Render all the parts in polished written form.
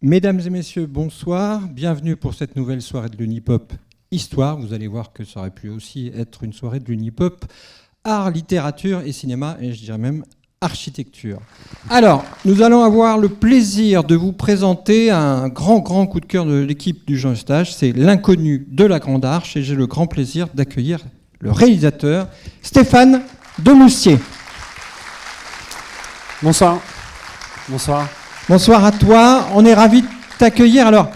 Mesdames et messieurs, bonsoir. Bienvenue pour cette nouvelle soirée de l'Unipop Histoire. Vous allez voir que ça aurait pu aussi être une soirée de l'Unipop Art, littérature et cinéma, et je dirais même architecture. Alors, nous allons avoir le plaisir de vous présenter un grand coup de cœur de l'équipe du Jean Eustache. C'est L'inconnu de la Grande Arche, et j'ai le grand plaisir d'accueillir le réalisateur Stéphane Demoustier. Bonsoir. Bonsoir. Bonsoir à toi, on est ravis de t'accueillir. Alors,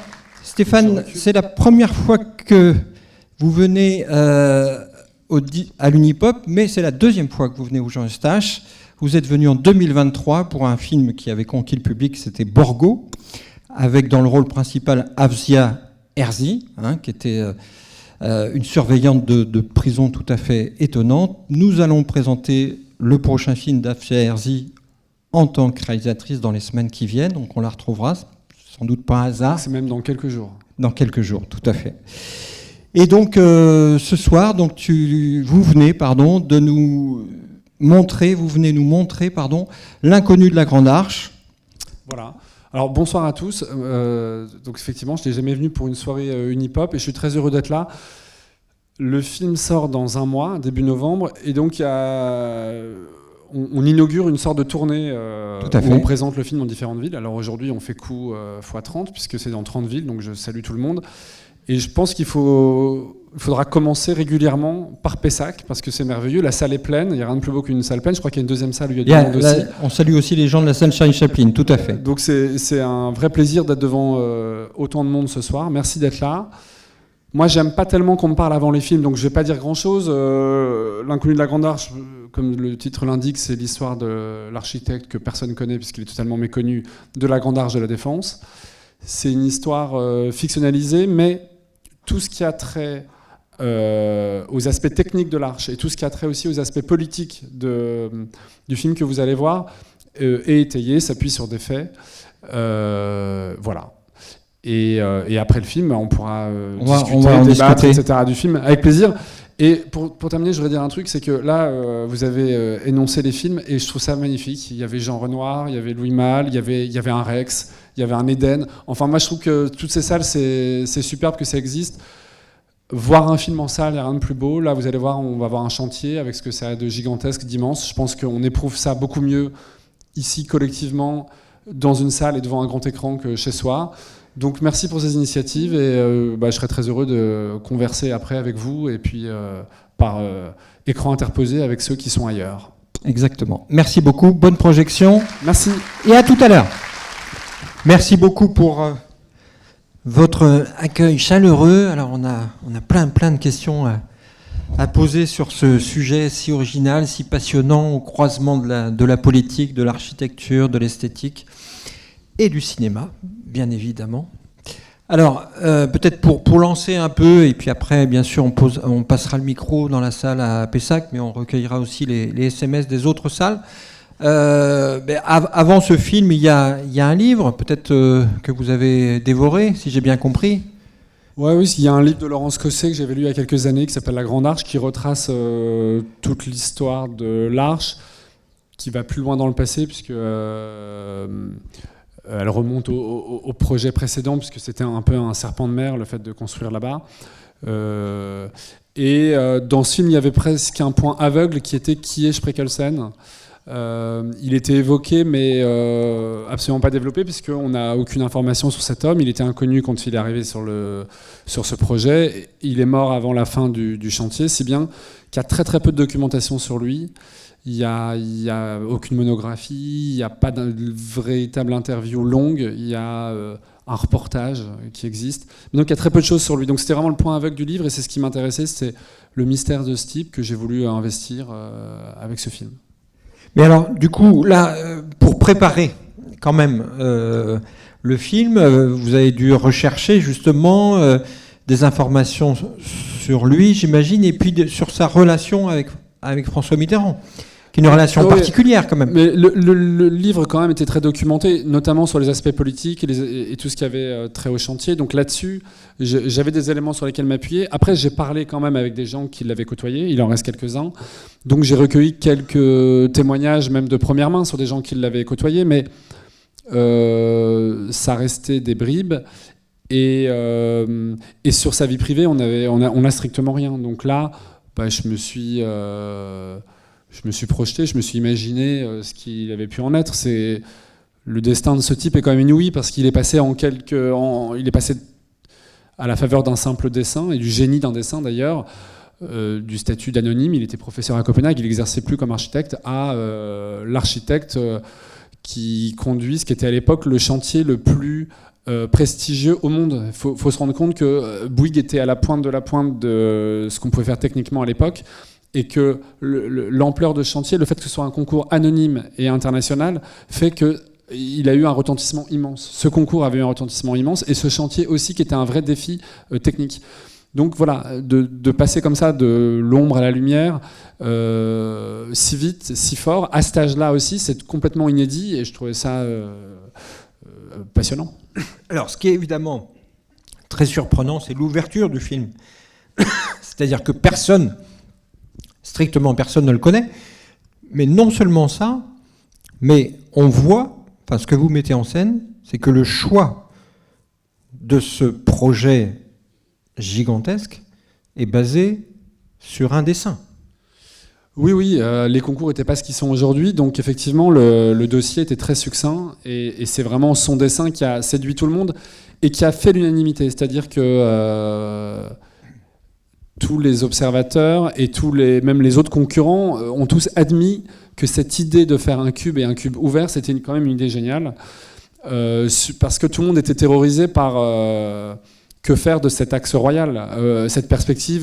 Stéphane, c'est la première fois que vous venez à l'Unipop, mais c'est la deuxième fois que vous venez au Jean Eustache. Vous êtes venu en 2023 pour un film qui avait conquis le public, c'était Borgo, avec dans le rôle principal Afzia Herzi, qui était une surveillante de prison tout à fait étonnante. Nous allons présenter le prochain film d'Afzia Herzi en tant que réalisatrice dans les semaines qui viennent, donc on la retrouvera, sans doute pas un hasard. C'est même dans quelques jours. Dans quelques jours, tout à fait. Et donc ce soir, donc vous venez nous montrer L'inconnu de la Grande Arche. Voilà. Alors bonsoir à tous. Donc effectivement, je n'étais jamais venu pour une soirée Unipop et je suis très heureux d'être là. Le film sort dans un mois, début novembre, et donc on inaugure une sorte de tournée où on présente le film dans différentes villes. Alors aujourd'hui, on fait coup x30, puisque c'est dans 30 villes, donc je salue tout le monde. Et je pense qu'il faudra commencer régulièrement par Pessac, parce que c'est merveilleux. La salle est pleine, il n'y a rien de plus beau qu'une salle pleine. Je crois qu'il y a une deuxième salle où il y a du monde aussi. On salue aussi les gens de la salle Charlie Chaplin, tout à fait. Donc c'est un vrai plaisir d'être devant autant de monde ce soir. Merci d'être là. Moi, j'aime pas tellement qu'on me parle avant les films, donc je vais pas dire grand-chose. L'inconnu de la Grande Arche, comme le titre l'indique, c'est l'histoire de l'architecte que personne connaît puisqu'il est totalement méconnu, de la Grande Arche de la Défense. C'est une histoire fictionnalisée, mais tout ce qui a trait aux aspects techniques de l'arche et tout ce qui a trait aussi aux aspects politiques du film que vous allez voir est étayé, s'appuie sur des faits. Voilà. Et après le film, on pourra débattre, etc. du film, avec plaisir. Et pour terminer, je voudrais dire un truc, c'est que là, vous avez énoncé les films, et je trouve ça magnifique. Il y avait Jean Renoir, il y avait Louis Malle, il y avait un Rex, il y avait un Éden. Enfin, moi, je trouve que toutes ces salles, c'est superbe que ça existe. Voir un film en salle, il n'y a rien de plus beau. Là, vous allez voir, on va voir un chantier avec ce que ça a de gigantesque, d'immense. Je pense qu'on éprouve ça beaucoup mieux ici, collectivement, dans une salle et devant un grand écran que chez soi. Donc merci pour ces initiatives, et je serai très heureux de converser après avec vous, et puis par écran interposé avec ceux qui sont ailleurs. Exactement. Merci beaucoup, bonne projection. Merci. Et à tout à l'heure. Merci beaucoup pour votre accueil chaleureux. Alors on a plein de questions à poser sur ce sujet si original, si passionnant, au croisement de la politique, de l'architecture, de l'esthétique et du cinéma, bien évidemment. Alors, peut-être pour lancer un peu, et puis après, bien sûr, on passera le micro dans la salle à Pessac, mais on recueillera aussi les SMS des autres salles. Avant ce film, il y a un livre, peut-être que vous avez dévoré, si j'ai bien compris. Oui, il y a un livre de Laurence Cosset que j'avais lu il y a quelques années, qui s'appelle La Grande Arche, qui retrace toute l'histoire de l'Arche, qui va plus loin dans le passé, puisque... elle remonte au projet précédent, puisque c'était un peu un serpent de mer, le fait de construire là-bas. Dans ce film, il y avait presque un point aveugle qui était qui est Spreckelsen. Il était évoqué, mais absolument pas développé, puisqu'on n'a aucune information sur cet homme. Il était inconnu quand il est arrivé sur ce projet. Il est mort avant la fin du chantier, si bien qu'il y a très peu de documentation sur lui. Il y a aucune monographie, il n'y a pas de véritable interview longue, il y a un reportage qui existe. Mais donc il y a très peu de choses sur lui. Donc c'était vraiment le point aveugle du livre, et c'est ce qui m'intéressait, c'était le mystère de ce type que j'ai voulu investir avec ce film. Mais alors, du coup, là, pour préparer quand même le film, vous avez dû rechercher justement des informations sur lui, j'imagine, et puis sur sa relation avec François Mitterrand, qui est une relation particulière quand même. Mais le livre quand même était très documenté, notamment sur les aspects politiques et tout ce qui avait trait au chantier. Donc là-dessus, j'avais des éléments sur lesquels m'appuyer. Après, j'ai parlé quand même avec des gens qui l'avaient côtoyé, il en reste quelques-uns. Donc j'ai recueilli quelques témoignages, même de première main, sur des gens qui l'avaient côtoyé. Mais ça restait des bribes. Et sur sa vie privée, on a strictement rien. Donc là, je me suis projeté, je me suis imaginé ce qu'il avait pu en être. Le destin de ce type est quand même inouï parce qu'il est passé il est passé à la faveur d'un simple dessin et du génie d'un dessin d'ailleurs, du statut d'anonyme. Il était professeur à Copenhague, il n'exerçait plus comme architecte, à l'architecte qui conduit ce qui était à l'époque le chantier le plus prestigieux au monde. Il faut se rendre compte que Bouygues était à la pointe de ce qu'on pouvait faire techniquement à l'époque, et que l'ampleur de chantier, le fait que ce soit un concours anonyme et international, fait qu'il a eu un retentissement immense. Ce concours avait eu un retentissement immense, et ce chantier aussi qui était un vrai défi technique. Donc voilà, de passer comme ça de l'ombre à la lumière, si vite, si fort, à cet âge-là aussi, c'est complètement inédit, et je trouvais ça passionnant. Alors, ce qui est évidemment très surprenant, c'est l'ouverture du film. C'est-à-dire que strictement personne ne le connaît, mais non seulement ça, mais on voit, enfin ce que vous mettez en scène, c'est que le choix de ce projet gigantesque est basé sur un dessin. Oui, les concours n'étaient pas ce qu'ils sont aujourd'hui, donc effectivement le dossier était très succinct, et c'est vraiment son dessin qui a séduit tout le monde et qui a fait l'unanimité, c'est-à-dire que tous les observateurs et même les autres concurrents ont tous admis que cette idée de faire un cube et un cube ouvert, c'était quand même une idée géniale, parce que tout le monde était terrorisé par que faire de cet axe royal. Cette perspective,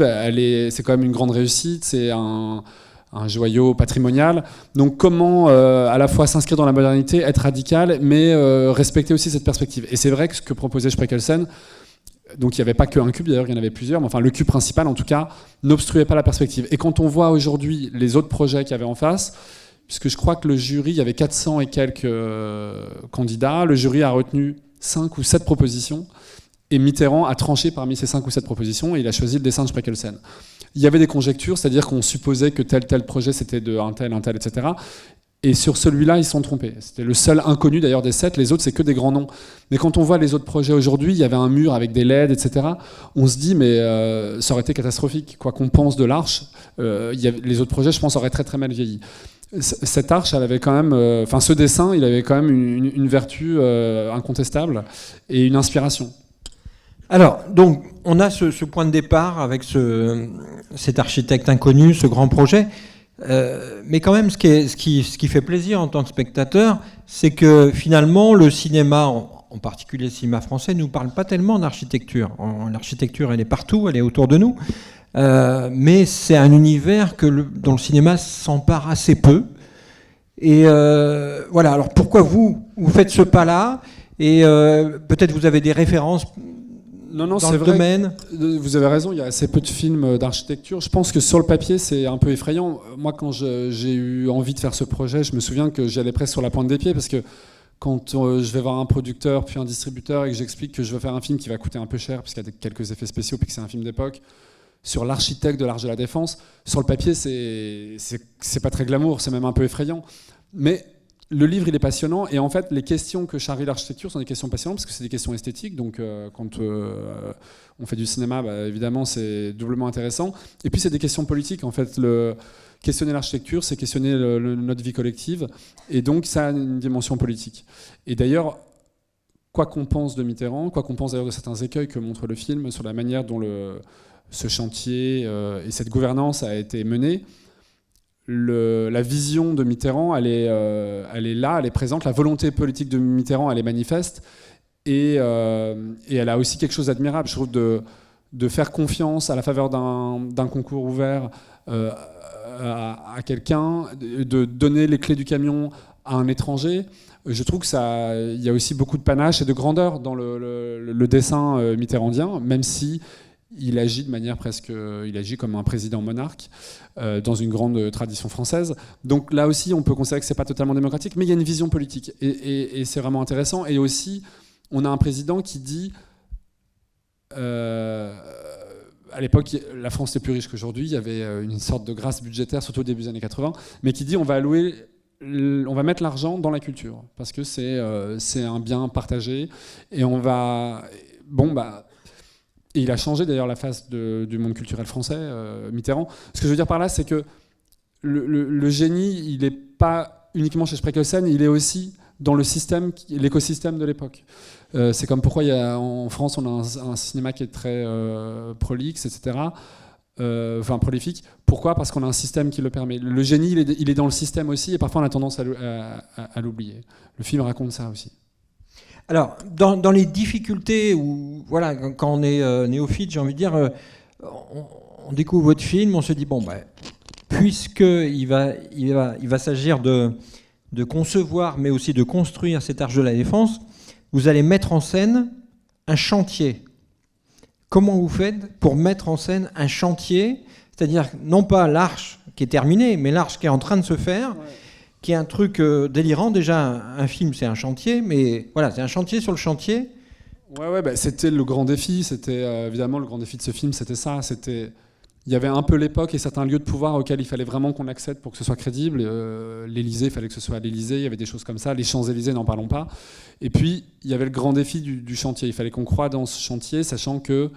c'est quand même une grande réussite, c'est un joyau patrimonial. Donc comment à la fois s'inscrire dans la modernité, être radical, mais respecter aussi cette perspective. Et c'est vrai que ce que proposait Spreckelsen, donc il n'y avait pas qu'un cube, d'ailleurs il y en avait plusieurs, mais enfin le cube principal en tout cas n'obstruait pas la perspective. Et quand on voit aujourd'hui les autres projets qu'il y avait en face, puisque je crois que le jury, il y avait 400 et quelques candidats, le jury a retenu 5 ou 7 propositions, et Mitterrand a tranché parmi ces 5 ou 7 propositions, et il a choisi le dessin de Spreckelsen. Il y avait des conjectures, c'est-à-dire qu'on supposait que tel projet c'était de un tel, etc. Et sur celui-là, ils se sont trompés. C'était le seul inconnu d'ailleurs des 7, les autres c'est que des grands noms. Mais quand on voit les autres projets aujourd'hui, il y avait un mur avec des LED, etc. On se dit, mais ça aurait été catastrophique. Quoi qu'on pense de l'arche, les autres projets, je pense, auraient très très mal vieilli. Cette arche, elle avait quand même, ce dessin, il avait quand même une vertu incontestable et une inspiration. Alors, donc, on a ce point de départ avec cet architecte inconnu, ce grand projet. Mais quand même, ce qui fait plaisir en tant que spectateur, c'est que finalement, le cinéma, en particulier le cinéma français, ne nous parle pas tellement d'architecture. L'architecture, elle est partout, elle est autour de nous. Mais c'est un univers dont le cinéma s'empare assez peu. Et voilà, alors pourquoi vous faites ce pas-là? Et peut-être vous avez des références Non, dans c'est le vrai. domaine. Vous avez raison, il y a assez peu de films d'architecture. Je pense que sur le papier, c'est un peu effrayant. Moi, quand j'ai eu envie de faire ce projet, je me souviens que j'y allais presque sur la pointe des pieds, parce que quand je vais voir un producteur puis un distributeur et que j'explique que je veux faire un film qui va coûter un peu cher, puisqu'il y a quelques effets spéciaux, puis que c'est un film d'époque, sur l'architecte de l'Arche de la Défense, sur le papier, c'est pas très glamour, c'est même un peu effrayant. Mais le livre, il est passionnant, et en fait, les questions que charrie l'architecture sont des questions passionnantes, parce que c'est des questions esthétiques, donc quand on fait du cinéma, évidemment, c'est doublement intéressant. Et puis, c'est des questions politiques, en fait. Questionner l'architecture, c'est questionner notre vie collective, et donc ça a une dimension politique. Et d'ailleurs, quoi qu'on pense de Mitterrand, quoi qu'on pense d'ailleurs de certains écueils que montre le film, sur la manière dont ce chantier et cette gouvernance a été menée, la vision de Mitterrand, elle est là, elle est présente. La volonté politique de Mitterrand, elle est manifeste. Et elle a aussi quelque chose d'admirable, je trouve, de faire confiance à la faveur d'un concours ouvert à quelqu'un, de donner les clés du camion à un étranger. Je trouve qu'il y a aussi beaucoup de panache et de grandeur dans le dessin mitterrandien, même si il agit de manière il agit comme un président monarque dans une grande tradition française. Donc là aussi, on peut considérer que c'est pas totalement démocratique, mais il y a une vision politique et c'est vraiment intéressant. Et aussi, on a un président qui dit, à l'époque, la France était plus riche qu'aujourd'hui, il y avait une sorte de grâce budgétaire, surtout au début des années 80, mais qui dit on va allouer on va mettre l'argent dans la culture, parce que c'est un bien partagé, et on va... Et il a changé d'ailleurs la face du monde culturel français, Mitterrand. Ce que je veux dire par là, c'est que le génie, il n'est pas uniquement chez Spreckelsen, il est aussi dans l'écosystème de l'époque. C'est comme pourquoi en France, on a un cinéma qui est très prolixe, etc. Prolifique. Pourquoi ? Parce qu'on a un système qui le permet. Le génie, il est dans le système aussi, et parfois on a tendance à l'oublier. Le film raconte ça aussi. Alors, dans les difficultés, voilà, quand on est néophyte, j'ai envie de dire, on découvre votre film, on se dit, puisqu'il va s'agir de concevoir, mais aussi de construire cet Arche de la Défense, vous allez mettre en scène un chantier. Comment vous faites pour mettre en scène un chantier, c'est-à-dire non pas l'arche qui est terminée, mais l'arche qui est en train de se faire, qui est un truc délirant. Déjà, un film, c'est un chantier, mais voilà, c'est un chantier sur le chantier. C'était le grand défi. C'était évidemment le grand défi de ce film, c'était ça. Il y avait un peu l'époque et certains lieux de pouvoir auxquels il fallait vraiment qu'on accède pour que ce soit crédible. L'Élysée, il fallait que ce soit à l'Élysée, il y avait des choses comme ça. Les Champs-Élysées, n'en parlons pas. Et puis, il y avait le grand défi du chantier. Il fallait qu'on croie dans ce chantier, sachant que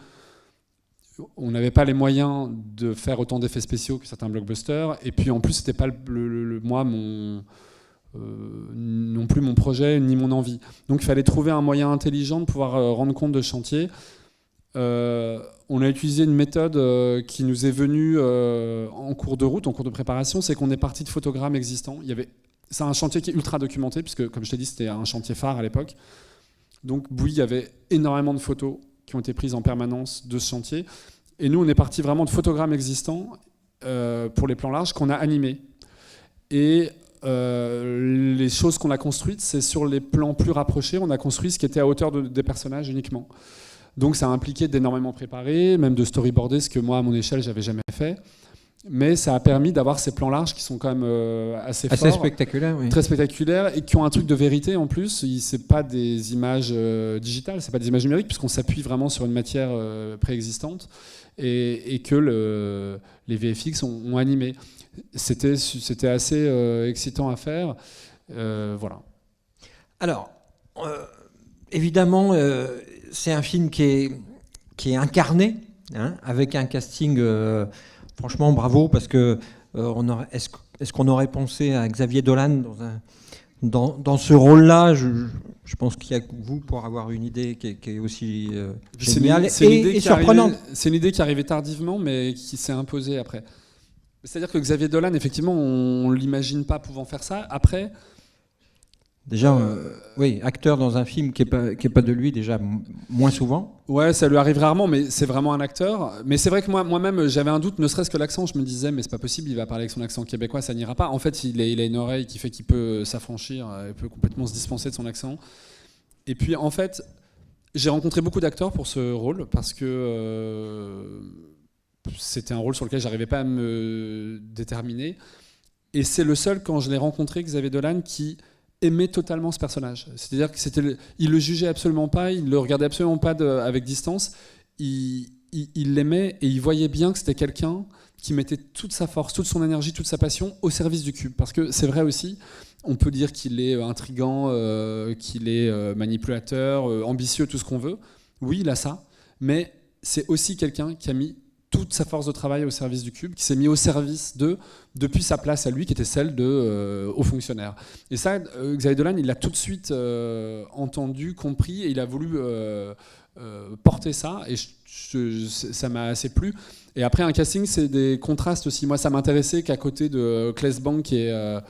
on n'avait pas les moyens de faire autant d'effets spéciaux que certains blockbusters. Et puis, en plus, c'était pas non plus mon projet ni mon envie. Donc, il fallait trouver un moyen intelligent de pouvoir rendre compte de ce chantier. On a utilisé une méthode qui nous est venue en cours de route, en cours de préparation, c'est qu'on est parti de photogrammes existants. C'est un chantier qui est ultra documenté, puisque, comme je t'ai dit, c'était un chantier phare à l'époque. Donc, il y avait énormément de photos qui ont été prises en permanence de ce chantier. Et nous, on est parti vraiment de photogrammes existants pour les plans larges qu'on a animés. Et les choses qu'on a construites, c'est sur les plans plus rapprochés, on a construit ce qui était à hauteur des personnages uniquement. Donc ça a impliqué d'énormément préparer, même de storyboarder, ce que moi, à mon échelle, j'avais jamais fait. Mais ça a permis d'avoir ces plans larges qui sont quand même assez forts. Assez spectaculaires, oui. Très spectaculaires, et qui ont un truc de vérité en plus. C'est pas des images digitales, c'est pas des images numériques, puisqu'on s'appuie vraiment sur une matière préexistante, et que les VFX ont animé. C'était assez excitant à faire. Voilà. Alors, évidemment, c'est un film qui est incarné, hein, avec un casting, franchement, bravo, parce que est-ce qu'on aurait pensé à Xavier Dolan dans ce rôle-là? Je pense qu'il y a que vous pour avoir une idée qui est aussi géniale et surprenante. C'est une idée qui arrivait tardivement, mais qui s'est imposée après. C'est-à-dire que Xavier Dolan, effectivement, on ne l'imagine pas pouvant faire ça. Après... Déjà, oui, acteur dans un film qui est pas de lui, déjà moins souvent. Ouais, ça lui arrive rarement, mais c'est vraiment un acteur. Mais c'est vrai que moi-même, j'avais un doute, ne serait-ce que l'accent. Je me disais, mais c'est pas possible, il va parler avec son accent québécois, ça n'ira pas. En fait, il a une oreille qui fait qu'il peut s'affranchir, il peut complètement se dispenser de son accent. Et puis, en fait, j'ai rencontré beaucoup d'acteurs pour ce rôle, parce que c'était un rôle sur lequel j'arrivais pas à me déterminer. Et c'est le seul, quand je l'ai rencontré, Xavier Dolan, qui aimait totalement ce personnage. C'est-à-dire qu'il le jugeait absolument pas, il le regardait absolument pas avec distance. Il l'aimait et il voyait bien que c'était quelqu'un qui mettait toute sa force, toute son énergie, toute sa passion au service du cube. Parce que c'est vrai aussi, on peut dire qu'il est intriguant, qu'il est manipulateur, ambitieux, tout ce qu'on veut. Oui, il a ça, mais c'est aussi quelqu'un qui a mis toute sa force de travail au service du cube, qui s'est mis au service depuis sa place à lui, qui était celle de haut fonctionnaire. Et ça, Xavier Dolan, il l'a tout de suite entendu, compris, et il a voulu porter ça, et ça m'a assez plu. Et après, un casting, c'est des contrastes aussi. Moi, ça m'intéressait qu'à côté de Claes Bang, qui a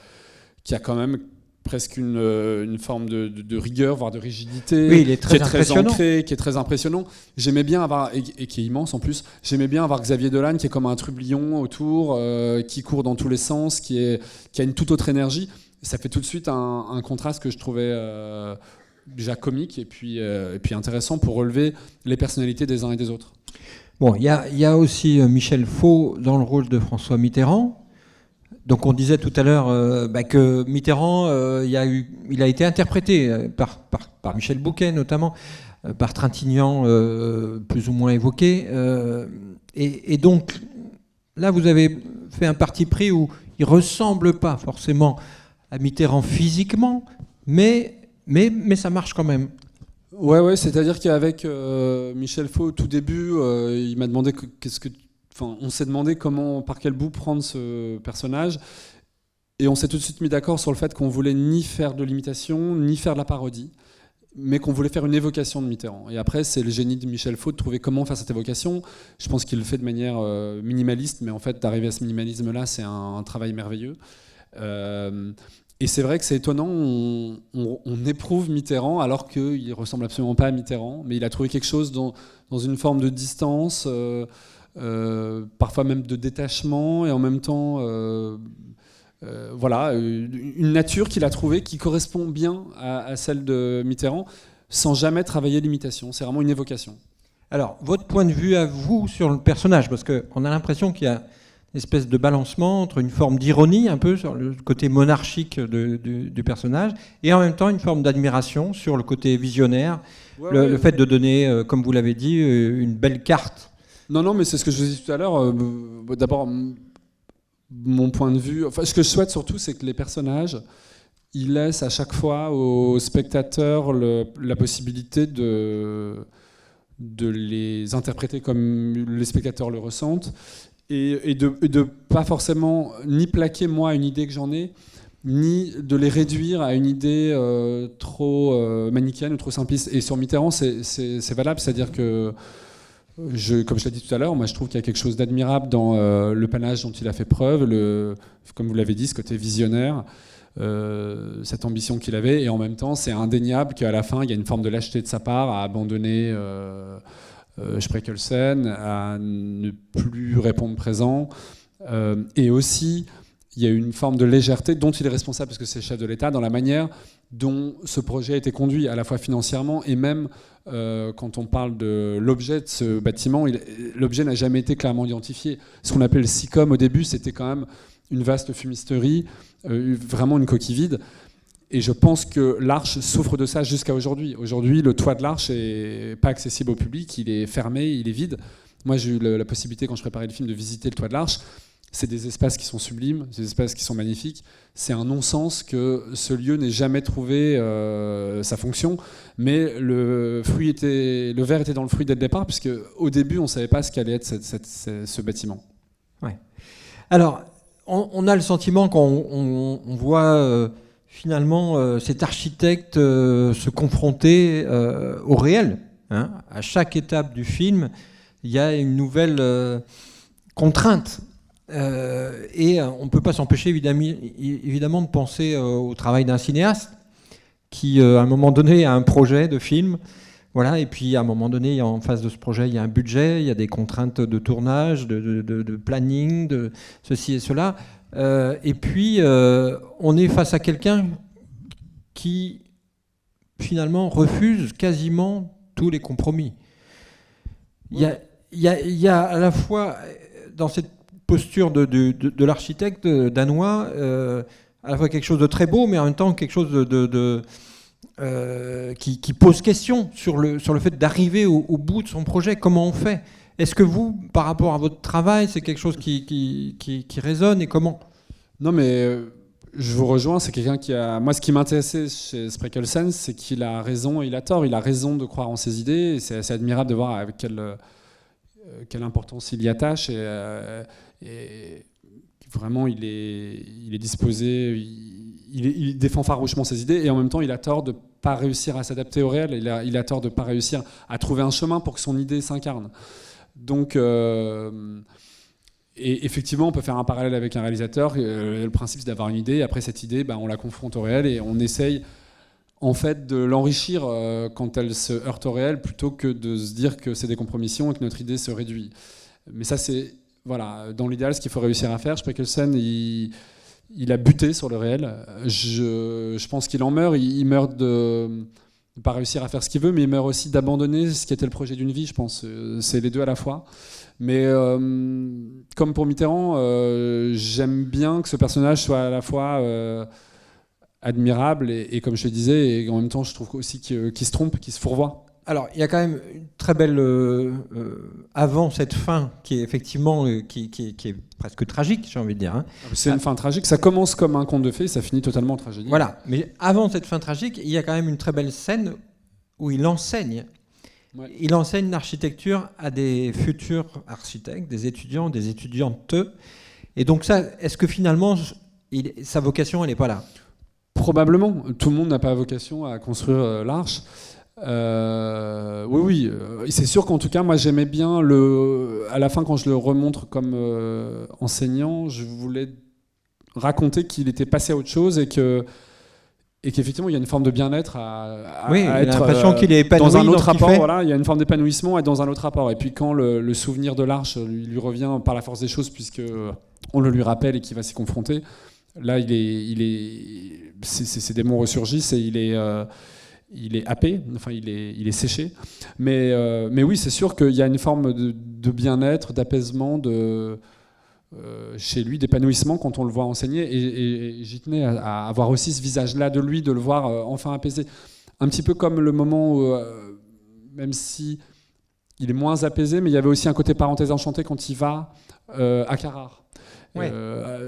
quand même presque une forme de rigueur, voire de rigidité, oui, il est très qui est très ancré, qui est très impressionnant. J'aimais bien avoir, et qui est immense en plus, j'aimais bien avoir Xavier Dolan qui est comme un trublion autour, qui court dans tous les sens, qui a une toute autre énergie. Ça fait tout de suite un contraste que je trouvais déjà comique et puis intéressant pour relever les personnalités des uns et des autres. Bon, il y a aussi Michel Faux dans le rôle de François Mitterrand. Donc on disait tout à l'heure que Mitterrand, il a été interprété par Michel Bouquet notamment, par Trintignant plus ou moins évoqué. Et donc là, vous avez fait un parti pris où il ne ressemble pas forcément à Mitterrand physiquement, mais ça marche quand même. Ouais, c'est-à-dire qu'avec Michel Faux, au tout début, il m'a demandé on s'est demandé par quel bout prendre ce personnage, et on s'est tout de suite mis d'accord sur le fait qu'on voulait ni faire de l'imitation, ni faire de la parodie, mais qu'on voulait faire une évocation de Mitterrand. Et après, c'est le génie de Michel Faux de trouver comment faire cette évocation. Je pense qu'il le fait de manière minimaliste, mais en fait, d'arriver à ce minimalisme-là, c'est un travail merveilleux. Et c'est vrai que c'est étonnant, on éprouve Mitterrand alors qu'il ne ressemble absolument pas à Mitterrand, mais il a trouvé quelque chose dans une forme de distance, parfois même de détachement, et en même temps, une nature qu'il a trouvée qui correspond bien à celle de Mitterrand, sans jamais travailler l'imitation. C'est vraiment une évocation. Alors, votre point de vue à vous sur le personnage, parce qu'on a l'impression qu'il y a une espèce de balancement entre une forme d'ironie un peu sur le côté monarchique du personnage et en même temps une forme d'admiration sur le côté visionnaire, le fait de donner, comme vous l'avez dit, une belle carte. Non, mais c'est ce que je vous ai dit tout à l'heure. D'abord, mon point de vue, ce que je souhaite surtout, c'est que les personnages, ils laissent à chaque fois aux spectateurs la possibilité de les interpréter comme les spectateurs le ressentent, et de pas forcément ni plaquer moi une idée que j'en ai, ni de les réduire à une idée trop manichéenne ou trop simpliste. Et sur Mitterrand, c'est valable, c'est-à-dire que comme je l'ai dit tout à l'heure, moi je trouve qu'il y a quelque chose d'admirable dans le panache dont il a fait preuve, comme vous l'avez dit, ce côté visionnaire, cette ambition qu'il avait, et en même temps c'est indéniable qu'à la fin il y a une forme de lâcheté de sa part à abandonner Spreckelsen, à ne plus répondre présent, et aussi il y a une forme de légèreté dont il est responsable parce que c'est le chef de l'État, dans la manière dont ce projet a été conduit, à la fois financièrement et même quand on parle de l'objet de ce bâtiment, l'objet n'a jamais été clairement identifié. Ce qu'on appelait le SICOM au début, c'était quand même une vaste fumisterie, vraiment une coquille vide. Et je pense que l'Arche souffre de ça jusqu'à aujourd'hui. Aujourd'hui, le toit de l'Arche n'est pas accessible au public, il est fermé, il est vide. Moi, j'ai eu la possibilité, quand je préparais le film, de visiter le toit de l'Arche. C'est des espaces qui sont sublimes, des espaces qui sont magnifiques. C'est un non-sens que ce lieu n'ait jamais trouvé sa fonction. Mais le verre était dans le fruit dès le départ, puisque au début, on ne savait pas ce qu'allait être ce bâtiment. Ouais. Alors, on a le sentiment qu'on voit finalement cet architecte se confronter au réel. Hein. À chaque étape du film, il y a une nouvelle contrainte. Et on ne peut pas s'empêcher évidemment de penser au travail d'un cinéaste qui, à un moment donné, a un projet de film. Voilà, et puis à un moment donné, en face de ce projet, il y a un budget, il y a des contraintes de tournage, de planning, de ceci et cela. Et puis, on est face à quelqu'un qui, finalement, refuse quasiment tous les compromis. Il y a à la fois, dans cette posture de l'architecte danois, à la fois quelque chose de très beau, mais en même temps quelque chose qui pose question sur le fait d'arriver au bout de son projet. Comment on fait ? Est-ce que vous, par rapport à votre travail, c'est quelque chose qui résonne, et comment ? Non, mais je vous rejoins, c'est quelqu'un qui a... Moi, ce qui m'intéressait chez Spreckelsen, c'est qu'il a raison et il a tort. Il a raison de croire en ses idées, et c'est assez admirable de voir avec quelle importance il y attache, et vraiment il est disposé, il défend farouchement ses idées, et en même temps il a tort de ne pas réussir à s'adapter au réel, il a tort de ne pas réussir à trouver un chemin pour que son idée s'incarne. Donc et effectivement on peut faire un parallèle avec un réalisateur. Le principe c'est d'avoir une idée, après cette idée on la confronte au réel et on essaye en fait de l'enrichir quand elle se heurte au réel, plutôt que de se dire que c'est des compromissions et que notre idée se réduit. Mais ça, c'est dans l'idéal ce qu'il faut réussir à faire. Spreckelsen, il a buté sur le réel. Je pense qu'il en meurt. Il meurt de ne pas réussir à faire ce qu'il veut, mais il meurt aussi d'abandonner ce qui était le projet d'une vie, je pense. C'est les deux à la fois. Mais comme pour Mitterrand, j'aime bien que ce personnage soit à la fois... admirable et comme je le disais, et en même temps je trouve aussi qu'il se trompe, qu'il se fourvoie. Alors, il y a quand même une très belle avant cette fin qui est effectivement qui est presque tragique, j'ai envie de dire. Hein. C'est une fin tragique. Ça commence comme un conte de fées, ça finit totalement en tragédie. Voilà. Mais avant cette fin tragique, il y a quand même une très belle scène où il enseigne. Ouais. Il enseigne l'architecture à des futurs architectes, des étudiants, des étudiantes. Et donc ça, est-ce que finalement, sa vocation, elle n'est pas là ? Probablement. Tout le monde n'a pas vocation à construire l'arche. Oui. C'est sûr qu'en tout cas, moi, j'aimais bien à la fin, quand je le remontre comme enseignant, je voulais raconter qu'il était passé à autre chose et qu'effectivement, il y a une forme de bien-être à être l'impression qu'il est épanoui dans un autre rapport. Voilà, il y a une forme d'épanouissement et dans un autre rapport. Et puis quand le souvenir de l'arche lui revient par la force des choses, puisque on le lui rappelle et qu'il va s'y confronter, là, ses démons ressurgissent et il est happé, enfin il est séché. Mais oui, c'est sûr qu'il y a une forme de bien-être, d'apaisement, chez lui, d'épanouissement quand on le voit enseigner. Et j'y tenais à avoir aussi ce visage-là de lui, de le voir enfin apaisé. Un petit peu comme le moment où, même si il est moins apaisé, mais il y avait aussi un côté parenthèse enchantée quand il va à Carrare. Ouais.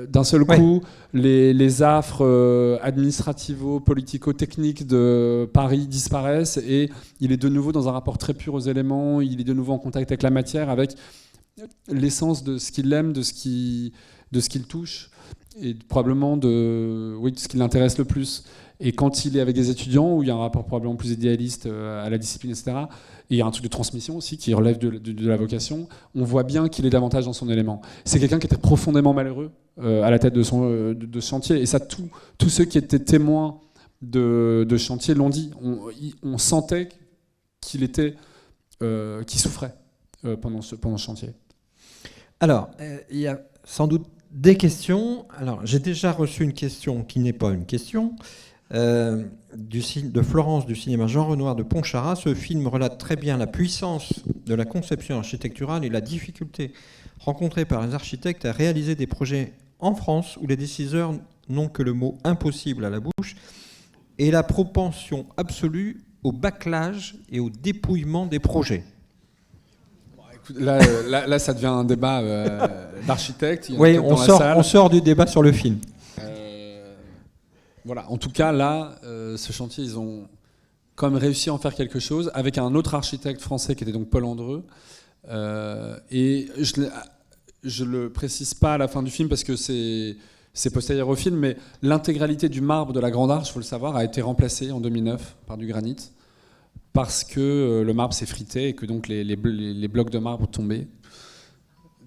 D'un seul coup, les affres administrativo-politico-techniques de Paris disparaissent et il est de nouveau dans un rapport très pur aux éléments, il est de nouveau en contact avec la matière, avec l'essence de ce qu'il aime, de ce qu'il touche et probablement de ce qui l'intéresse le plus. Et quand il est avec des étudiants, où il y a un rapport probablement plus idéaliste à la discipline, etc., et il y a un truc de transmission aussi qui relève de la vocation, on voit bien qu'il est davantage dans son élément. C'est quelqu'un qui était profondément malheureux à la tête de ce chantier, et ça, tous ceux qui étaient témoins de chantier l'ont dit. On sentait qu'il souffrait pendant ce chantier. Alors, il y a sans doute des questions. Alors, j'ai déjà reçu une question qui n'est pas une question. De Florence du cinéma Jean Renoir de Pontcharrat. Ce film relate très bien la puissance de la conception architecturale et la difficulté rencontrée par les architectes à réaliser des projets en France où les décideurs n'ont que le mot impossible à la bouche et la propension absolue au bâclage et au dépouillement des projets. Là, ça devient un débat d'architectes. Oui, on sort du débat sur le film. Voilà. En tout cas, là, ce chantier, ils ont quand même réussi à en faire quelque chose avec un autre architecte français qui était donc Paul Andreu. Et je le précise pas à la fin du film parce que c'est postérieur au film, mais l'intégralité du marbre de la Grande Arche, il faut le savoir, a été remplacée en 2009 par du granit parce que le marbre s'effritait et que donc les blocs de marbre tombaient.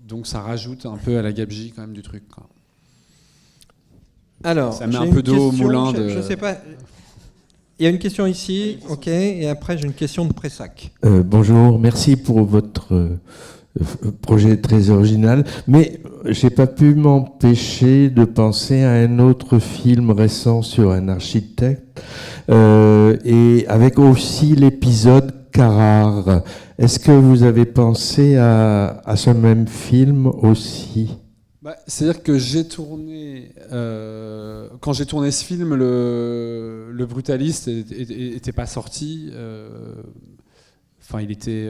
Donc ça rajoute un peu à la gabegie quand même du truc, quoi. Alors, ça met un peu d'eau au moulin. Je ne sais pas. Il y a une question ici, ok, et après j'ai une question de Pressac. Bonjour, merci pour votre projet très original, mais j'ai pas pu m'empêcher de penser à un autre film récent sur un architecte, et avec aussi l'épisode Carrare. Est-ce que vous avez pensé à ce même film aussi ? C'est-à-dire que j'ai tourné, quand j'ai tourné ce film, le Brutaliste était pas sorti. Enfin, il était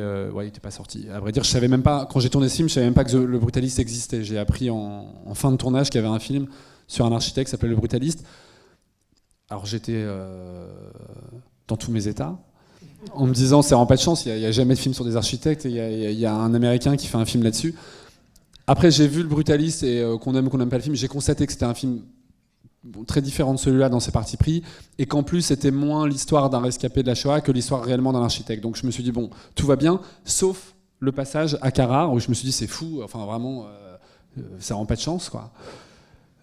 pas sorti. À vrai dire, je savais même pas. Quand j'ai tourné ce film, je savais même pas que le Brutaliste existait. J'ai appris en fin de tournage qu'il y avait un film sur un architecte qui s'appelait Le Brutaliste. Alors j'étais dans tous mes états, en me disant c'est vraiment pas de chance. Il y a jamais de film sur des architectes. Il y a un Américain qui fait un film là-dessus. Après, j'ai vu Le Brutaliste et qu'on aime ou qu'on n'aime pas le film, j'ai constaté que c'était un film très différent de celui-là dans ses partis pris et qu'en plus, c'était moins l'histoire d'un rescapé de la Shoah que l'histoire réellement d'un architecte. Donc je me suis dit, bon, tout va bien, sauf le passage à Carrare où je me suis dit, c'est fou, enfin vraiment, ça rend pas de chance, quoi.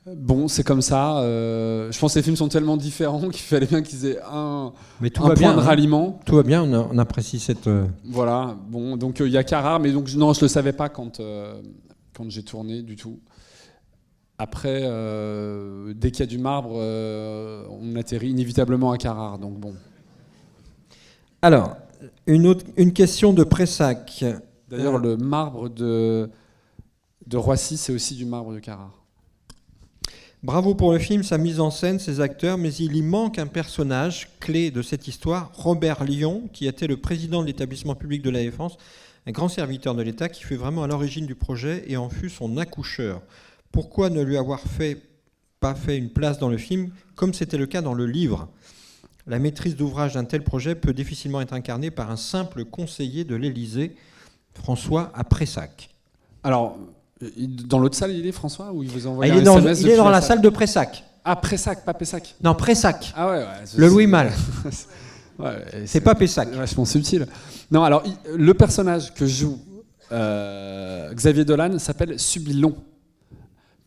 Bon, c'est comme ça. Je pense que les films sont tellement différents qu'il fallait bien qu'ils aient un point de ralliement. Tout va bien, on apprécie cette... Voilà, bon, donc il y a Carrare, mais donc, non, je le savais pas quand j'ai tourné du tout. Après, dès qu'il y a du marbre, on atterrit inévitablement à Carrare, donc bon. Alors, une question de Pressac. D'ailleurs, le marbre de Roissy, c'est aussi du marbre de Carrare. Bravo pour le film, sa mise en scène, ses acteurs, mais il y manque un personnage clé de cette histoire, Robert Lion, qui était le président de l'établissement public de la Défense, un grand serviteur de l'État qui fut vraiment à l'origine du projet et en fut son accoucheur. Pourquoi ne lui avoir pas fait une place dans le film, comme c'était le cas dans le livre ? La maîtrise d'ouvrage d'un tel projet peut difficilement être incarnée par un simple conseiller de l'Élysée, François Apressac. Alors, dans l'autre salle, il est François, ou il vous envoie il un est dans, SMS il est dans la salle de Pressac. Ah, Pressac, pas Pessac. Non, Pressac. Ah ouais. Le Louis Malle. Ouais, c'est pas Pessac. Vachement subtil. Non, alors, le personnage que joue Xavier Dolan s'appelle Subilon.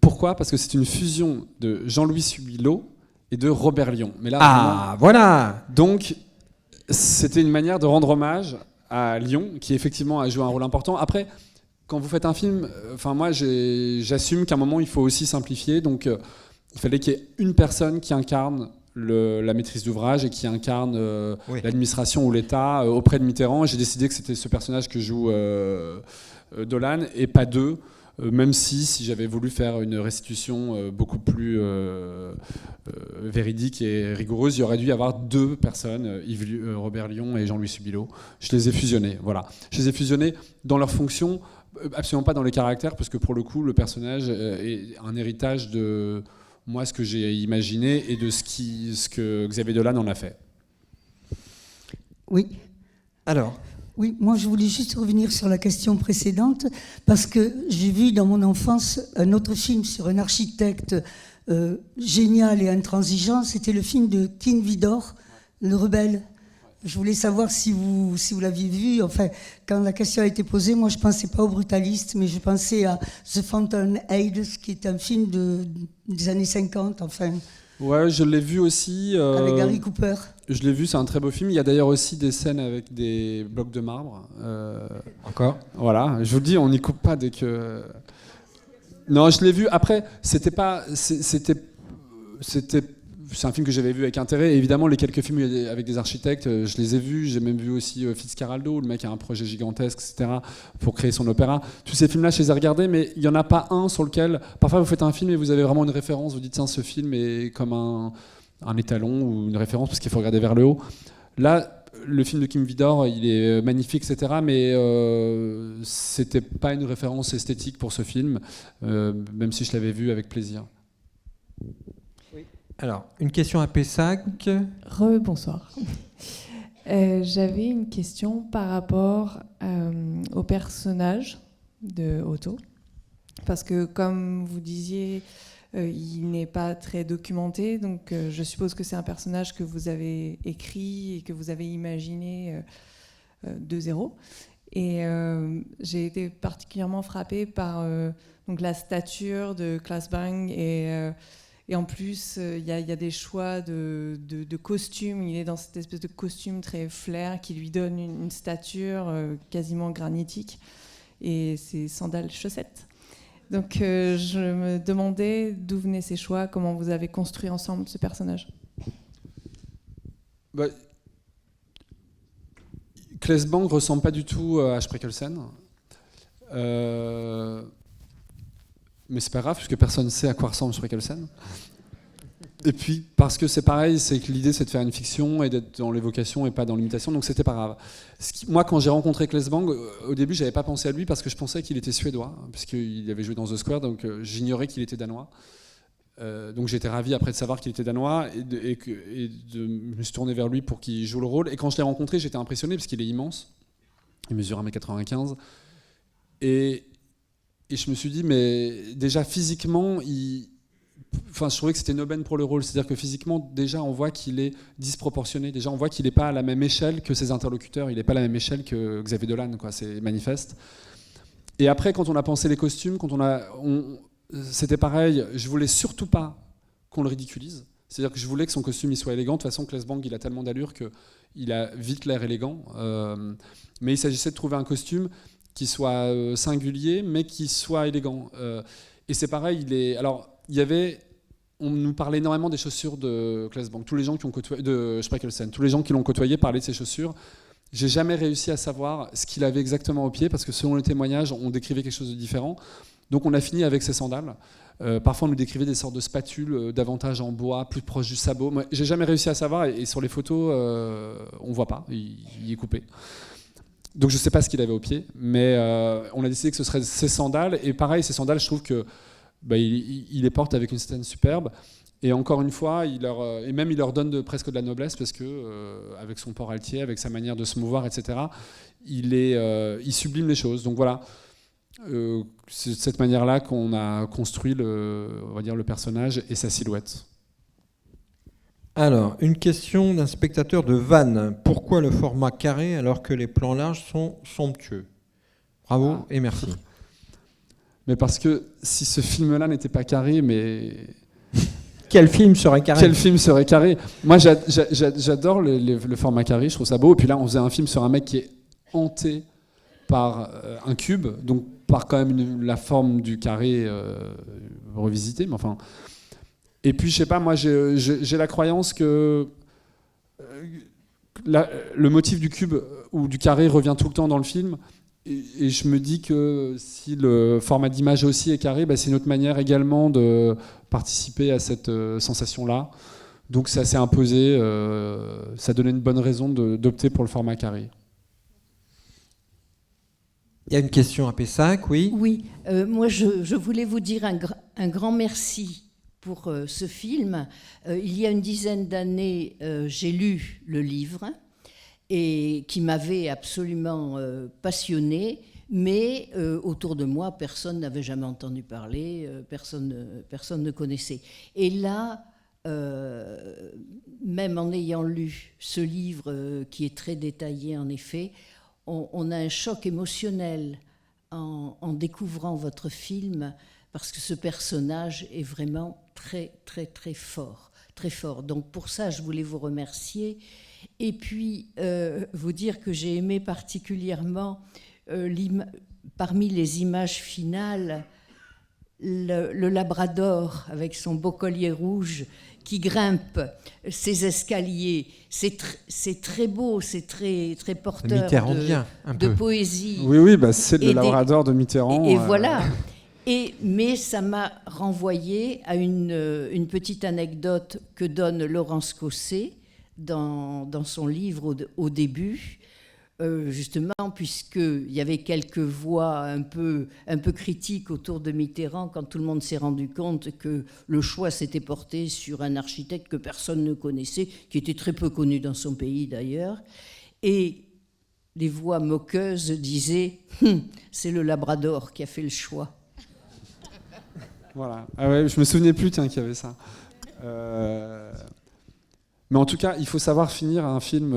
Pourquoi ? Parce que c'est une fusion de Jean-Louis Subilot et de Robert Lion. Mais là, voilà. Donc, c'était une manière de rendre hommage à Lion, qui effectivement a joué un rôle important. Après, quand vous faites un film, moi, j'assume qu'à un moment, il faut aussi simplifier. Donc, il fallait qu'il y ait une personne qui incarne la maîtrise d'ouvrage et qui incarne l'administration ou l'État auprès de Mitterrand. J'ai décidé que c'était ce personnage que joue Dolan et pas deux. Même si j'avais voulu faire une restitution beaucoup plus véridique et rigoureuse, il y aurait dû y avoir deux personnes, Robert Lion et Jean-Louis Subilot. Je les ai fusionnés, voilà. Je les ai fusionnés dans leur fonction, absolument pas dans les caractères, parce que pour le coup, le personnage est un héritage de moi, ce que j'ai imaginé et de ce que Xavier Dolan en a fait. Oui. Alors ? Oui, moi je voulais juste revenir sur la question précédente, parce que j'ai vu dans mon enfance un autre film sur un architecte génial et intransigeant, c'était le film de King Vidor, Le Rebelle. Je voulais savoir si vous l'aviez vu. Enfin, quand la question a été posée, moi je ne pensais pas au Brutaliste, mais je pensais à The Fountainhead, qui est un film des années 50, enfin. Ouais, je l'ai vu aussi. Avec Gary Cooper. Je l'ai vu, c'est un très beau film. Il y a d'ailleurs aussi des scènes avec des blocs de marbre. Encore ? Voilà, je vous le dis, on n'y coupe pas dès que... Non, je l'ai vu. Après, c'est un film que j'avais vu avec intérêt. Et évidemment, les quelques films avec des architectes, je les ai vus. J'ai même vu aussi Fitzcarraldo, le mec a un projet gigantesque, etc., pour créer son opéra. Tous ces films-là, je les ai regardés, mais il n'y en a pas un sur lequel... Parfois, vous faites un film et vous avez vraiment une référence. Vous dites, tiens, ce film est comme un étalon ou une référence, parce qu'il faut regarder vers le haut. Là, le film de King Vidor, il est magnifique, etc., mais c'était pas une référence esthétique pour ce film, même si je l'avais vu avec plaisir. Alors, une question à Pessac. Bonsoir. J'avais une question par rapport au personnage de Otto. Parce que, comme vous disiez, il n'est pas très documenté. Donc, je suppose que c'est un personnage que vous avez écrit et que vous avez imaginé de zéro. Et j'ai été particulièrement frappée par donc la stature de Claes Bang et en plus, il y a des choix de costumes. Il est dans cette espèce de costume très flair qui lui donne une stature quasiment granitique. Et ses sandales chaussettes. Donc je me demandais d'où venaient ces choix, comment vous avez construit ensemble ce personnage. Claes Bang ne ressemble pas du tout à Spreckelsen. Mais c'est pas grave, puisque personne ne sait à quoi ressemble Spreckelsen. Et puis, parce que c'est pareil, c'est que l'idée c'est de faire une fiction et d'être dans l'évocation et pas dans l'imitation, donc c'était pas grave. Moi, quand j'ai rencontré Claes Bang, au début, j'avais pas pensé à lui parce que je pensais qu'il était suédois, puisqu'il avait joué dans The Square, donc j'ignorais qu'il était danois. Donc j'étais ravi après de savoir qu'il était danois et je me suis tourné vers lui pour qu'il joue le rôle. Et quand je l'ai rencontré, j'étais impressionné parce qu'il est immense. Il mesure 1m95. Et je me suis dit, mais déjà physiquement, je trouvais que c'était une aubaine pour le rôle. C'est-à-dire que physiquement, déjà, on voit qu'il est disproportionné. Déjà, on voit qu'il n'est pas à la même échelle que ses interlocuteurs. Il n'est pas à la même échelle que Xavier Dolan, quoi. C'est manifeste. Et après, quand on a pensé les costumes, c'était pareil. Je voulais surtout pas qu'on le ridiculise. C'est-à-dire que je voulais que son costume il soit élégant. De toute façon, Claes Bang, il a tellement d'allure qu'il a vite l'air élégant. Mais il s'agissait de trouver un costume qui soit singulier, mais qui soit élégant. Et c'est pareil, on nous parlait énormément des chaussures de Claes Bang. Tous les gens qui ont côtoyé, de Spreckelsen, tous les gens qui l'ont côtoyé parlaient de ses chaussures. J'ai jamais réussi à savoir ce qu'il avait exactement au pied, parce que selon les témoignages, on décrivait quelque chose de différent. Donc on a fini avec ces sandales. Parfois on nous décrivait des sortes de spatules davantage en bois, plus proche du sabot. Moi, j'ai jamais réussi à savoir, et sur les photos, on voit pas, il est coupé. Donc je sais pas ce qu'il avait au pied, mais on a décidé que ce serait ces sandales. Et pareil, ces sandales, je trouve que il les porte avec une certaine superbe. Et encore une fois, il leur donne presque de la noblesse, parce que avec son port altier, avec sa manière de se mouvoir, etc., il sublime les choses. Donc voilà, c'est de cette manière-là qu'on a construit on va dire, le personnage et sa silhouette. Alors, une question d'un spectateur de Vannes. Pourquoi le format carré alors que les plans larges sont somptueux? Bravo et merci. Mais parce que si ce film-là n'était pas carré, mais... Quel film serait carré? Quel film serait carré? Moi, j'adore le format carré, je trouve ça beau. Et puis là, on faisait un film sur un mec qui est hanté par un cube, donc par quand même la forme du carré revisité. Mais enfin... Et puis, je sais pas, moi, j'ai la croyance que le motif du cube ou du carré revient tout le temps dans le film. Et je me dis que si le format d'image aussi est carré, c'est une autre manière également de participer à cette sensation-là. Donc ça s'est imposé, ça donnait une bonne raison d'opter pour le format carré. Il y a une question à Pessac, oui. Oui, moi je voulais vous dire un grand merci pour ce film. Il y a une dizaine d'années, j'ai lu le livre et qui m'avait absolument passionnée, mais autour de moi, personne n'avait jamais entendu parler, personne ne connaissait. Et là, même en ayant lu ce livre qui est très détaillé en effet, on a un choc émotionnel en découvrant votre film, parce que ce personnage est vraiment très, très, très fort. Très fort. Donc pour ça, je voulais vous remercier. Et puis, vous dire que j'ai aimé particulièrement, parmi les images finales, le labrador avec son beau collier rouge qui grimpe ses escaliers. C'est très beau, c'est très, très porteur de poésie. Oui, c'est le labrador de Mitterrand. Et voilà. Mais ça m'a renvoyé à une petite anecdote que donne Laurence Cosset dans son livre au début, justement, puisqu'il y avait quelques voix un peu critiques autour de Mitterrand quand tout le monde s'est rendu compte que le choix s'était porté sur un architecte que personne ne connaissait, qui était très peu connu dans son pays d'ailleurs. Et les voix moqueuses disaient « c'est le Labrador qui a fait le choix ». Voilà. Ah ouais, je me souvenais plus qu'il y avait ça. Mais en tout cas, il faut savoir finir un film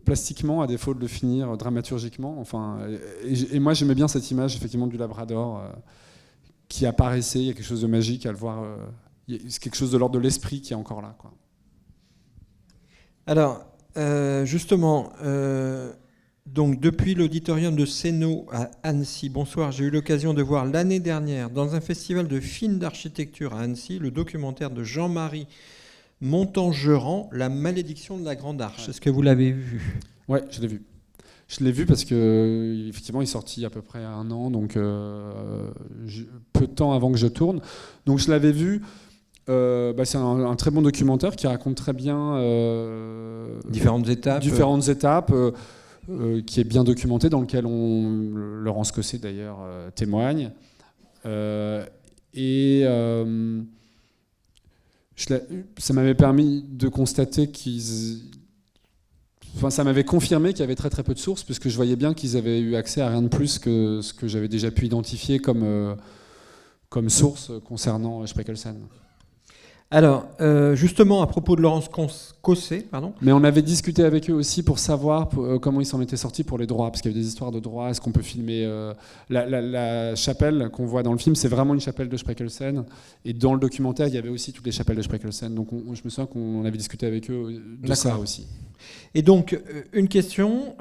plastiquement, à défaut de le finir dramaturgiquement. Enfin, et moi, j'aimais bien cette image effectivement du Labrador qui apparaissait. Il y a quelque chose de magique à le voir. C'est quelque chose de l'ordre de l'esprit qui est encore là, quoi. Alors, justement. Donc, depuis l'auditorium de Sénaux à Annecy, bonsoir, j'ai eu l'occasion de voir l'année dernière, dans un festival de films d'architecture à Annecy, le documentaire de Jean-Marie Montangeran, La malédiction de la Grande Arche. Est-ce que vous l'avez vu? Ouais, je l'ai vu. Je l'ai vu parce que effectivement, il est sorti il y a à peu près 1 an, donc peu de temps avant que je tourne. Donc je l'avais vu. C'est un très bon documentaire qui raconte très bien différentes étapes. Qui est bien documenté, dans lequel Laurence Cosset d'ailleurs témoigne. Ça m'avait permis de constater ça m'avait confirmé qu'il y avait très très peu de sources, puisque je voyais bien qu'ils avaient eu accès à rien de plus que ce que j'avais déjà pu identifier comme source concernant Spreckelsen. Alors, justement, à propos de Laurence Cosset, pardon. Mais on avait discuté avec eux aussi pour savoir comment ils s'en étaient sortis pour les droits, parce qu'il y avait des histoires de droits. Est-ce qu'on peut filmer la chapelle qu'on voit dans le film, c'est vraiment une chapelle de Spreckelsen. Et dans le documentaire, il y avait aussi toutes les chapelles de Spreckelsen. Donc je me souviens qu'on avait discuté avec eux de ça aussi. Et donc, une question.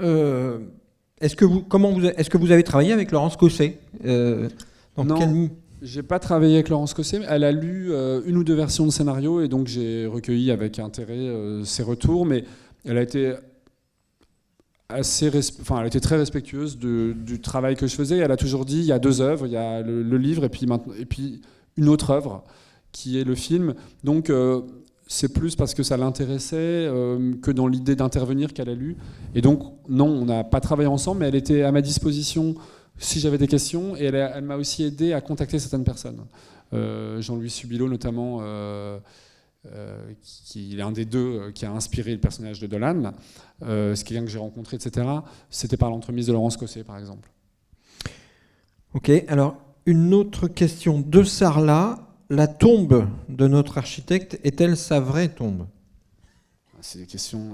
Est-ce que vous avez travaillé avec Laurence Cosset? Non. J'ai pas travaillé avec Laurence Cosset, mais elle a lu 1 ou 2 versions de scénario, et donc j'ai recueilli avec intérêt ses retours, mais elle a été elle était très respectueuse du travail que je faisais. Elle a toujours dit, il y a 2 œuvres, il y a le livre et puis une autre œuvre qui est le film. Donc c'est plus parce que ça l'intéressait que dans l'idée d'intervenir qu'elle a lu. Et donc non, on n'a pas travaillé ensemble, mais elle était à ma disposition si j'avais des questions, et elle m'a aussi aidé à contacter certaines personnes. Jean-Louis Subilo notamment, qui est un des 2 qui a inspiré le personnage de Dolan, c'est quelqu'un que j'ai rencontré, etc. C'était par l'entremise de Laurence Cosset, par exemple. Ok, alors une autre question de Sarlat. La tombe de notre architecte est-elle sa vraie tombe ? C'est des questions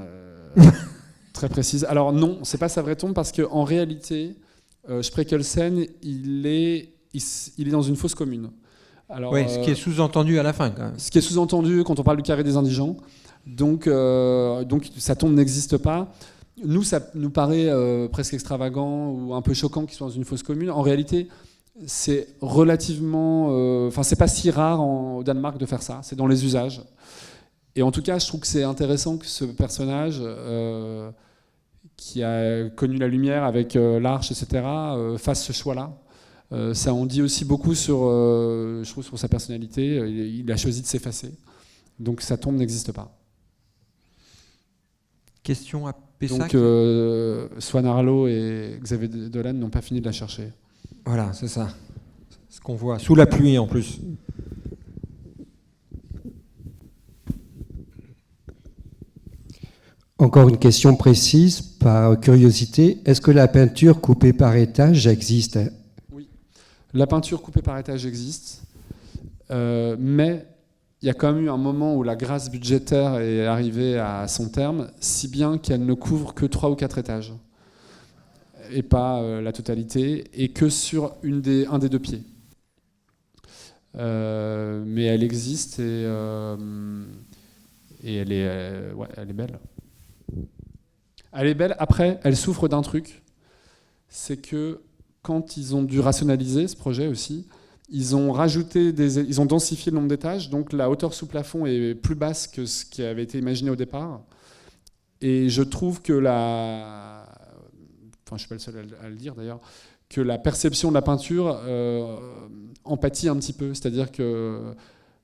très précises. Alors non, c'est pas sa vraie tombe, parce qu'en réalité, Spreckelsen, il est dans une fosse commune. Alors, oui, ce qui est sous-entendu à la fin, quand même. Ce qui est sous-entendu quand on parle du carré des indigents. Donc sa tombe n'existe pas. Nous, ça nous paraît presque extravagant ou un peu choquant qu'il soit dans une fosse commune. En réalité, c'est relativement... c'est pas si rare au Danemark de faire ça. C'est dans les usages. Et en tout cas, je trouve que c'est intéressant que ce personnage, qui a connu la lumière avec l'Arche, etc., fasse ce choix-là. Ça en dit aussi beaucoup je trouve, sur sa personnalité. Il a choisi de s'effacer. Donc sa tombe n'existe pas. Question à Pessac. Donc Swan Arlo et Xavier Dolan n'ont pas fini de la chercher. Voilà, c'est ça. Ce qu'on voit sous la pluie en plus. Encore une question précise, par curiosité. Est-ce que la peinture coupée par étage existe ? Oui. La peinture coupée par étage existe, mais il y a quand même eu un moment où la grâce budgétaire est arrivée à son terme, si bien qu'elle ne couvre que 3 ou 4 étages, et pas la totalité, et que sur un des 2 pieds. Mais elle existe, et elle est belle. Elle est belle. Après, elle souffre d'un truc, c'est que quand ils ont dû rationaliser ce projet aussi, ils ont densifié le nombre d'étages, donc la hauteur sous plafond est plus basse que ce qui avait été imaginé au départ. Et je trouve que je suis pas le seul à le dire d'ailleurs, que la perception de la peinture en pâtit un petit peu. C'est-à-dire que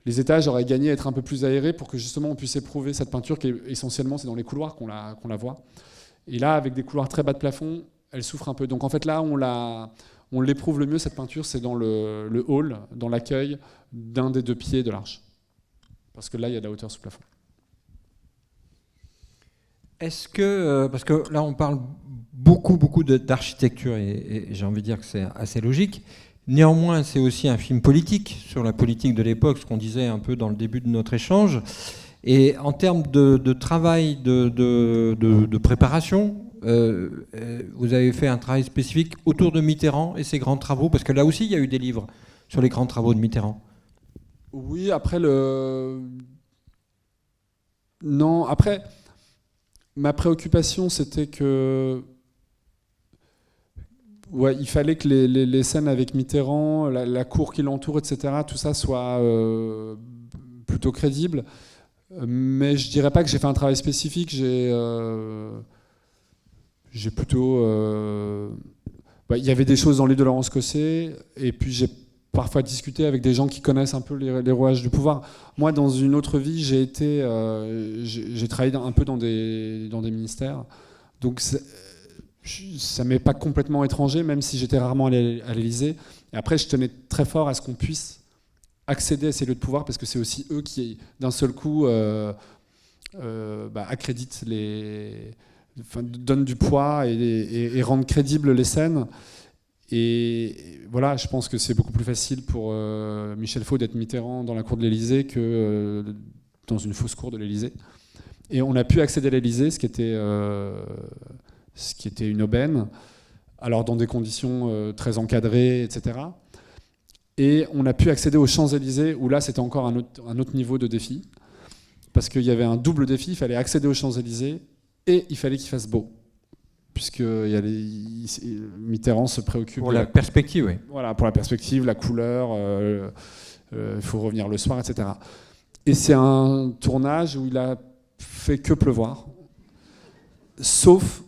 les étages auraient gagné à être un peu plus aérés pour que justement on puisse éprouver cette peinture qui est essentiellement, c'est dans les couloirs qu'on la voit. Et là, avec des couloirs très bas de plafond, elle souffre un peu. Donc en fait là, on l'éprouve le mieux, cette peinture, c'est dans le hall, dans l'accueil d'un des 2 pieds de l'arche. Parce que là, il y a de la hauteur sous plafond. Est-ce que, parce que là on parle beaucoup d'architecture et j'ai envie de dire que c'est assez logique, néanmoins c'est aussi un film politique, sur la politique de l'époque, ce qu'on disait un peu dans le début de notre échange, et en termes de travail, de préparation, vous avez fait un travail spécifique autour de Mitterrand et ses grands travaux, parce que là aussi il y a eu des livres sur les grands travaux de Mitterrand. Oui, après Non, après... Ma préoccupation, c'était que il fallait que les scènes avec Mitterrand, la cour qui l'entoure, etc., tout ça soit plutôt crédible. Mais je dirais pas que j'ai fait un travail spécifique. J'ai plutôt... il y avait des choses dans le livre de Laurence Cosset, et puis j'ai parfois discuté avec des gens qui connaissent un peu les rouages du pouvoir. Moi, dans une autre vie, j'ai travaillé un peu dans des ministères. Donc ça m'est pas complètement étranger, même si j'étais rarement allé à l'Élysée. Et après, je tenais très fort à ce qu'on puisse accéder à ces lieux de pouvoir, parce que c'est aussi eux qui, d'un seul coup, accréditent donnent du poids et rendent crédibles les scènes. Et voilà, je pense que c'est beaucoup plus facile pour Michel Faux d'être Mitterrand dans la cour de l'Élysée que dans une fausse cour de l'Élysée. Et on a pu accéder à l'Élysée, ce qui était une aubaine, alors dans des conditions très encadrées, etc. Et on a pu accéder aux Champs-Élysées, où là c'était encore un autre niveau de défi, parce qu'il y avait un double défi, il fallait accéder aux Champs-Élysées et il fallait qu'il fasse beau. Puisque Mitterrand se préoccupe... Pour la perspective, oui. Voilà, pour la perspective, la couleur, il faut revenir le soir, etc. Et c'est un tournage où il a fait que pleuvoir, sauf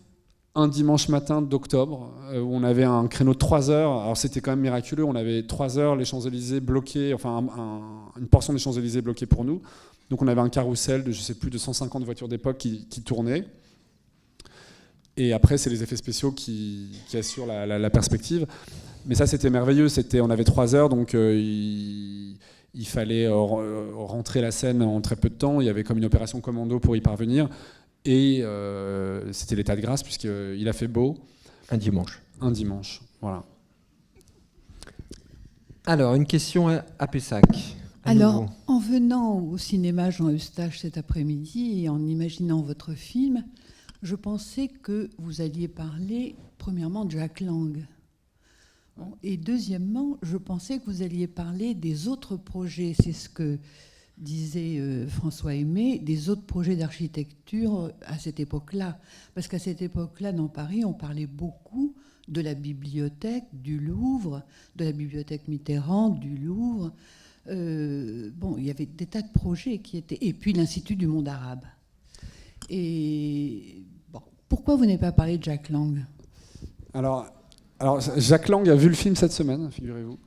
un dimanche matin d'octobre, où on avait un créneau de 3 heures. Alors c'était quand même miraculeux, on avait 3 heures, les Champs-Élysées bloqués, enfin une portion des Champs-Élysées bloquée pour nous. Donc on avait un carrousel de, je sais plus, de 150 voitures d'époque qui tournaient. Et après, c'est les effets spéciaux qui assurent la perspective. Mais ça, c'était merveilleux. On avait 3 heures, donc il fallait rentrer la scène en très peu de temps. Il y avait comme une opération commando pour y parvenir. Et c'était l'état de grâce, puisqu'il a fait beau. Un dimanche. Un dimanche, voilà. Alors, une question à Pessac. Alors, en venant au cinéma Jean Eustache cet après-midi et en imaginant votre film, je pensais que vous alliez parler, premièrement, de Jack Lang. Et deuxièmement, je pensais que vous alliez parler des autres projets. C'est ce que disait François Aimé, des autres projets d'architecture à cette époque-là. Parce qu'à cette époque-là, dans Paris, on parlait beaucoup de la bibliothèque du Louvre, de la bibliothèque Mitterrand, du Louvre. Il y avait des tas de projets qui étaient... Et puis l'Institut du monde arabe. Et bon, pourquoi vous n'avez pas parlé de Jack Lang ? Alors, Jack Lang a vu le film cette semaine, figurez-vous.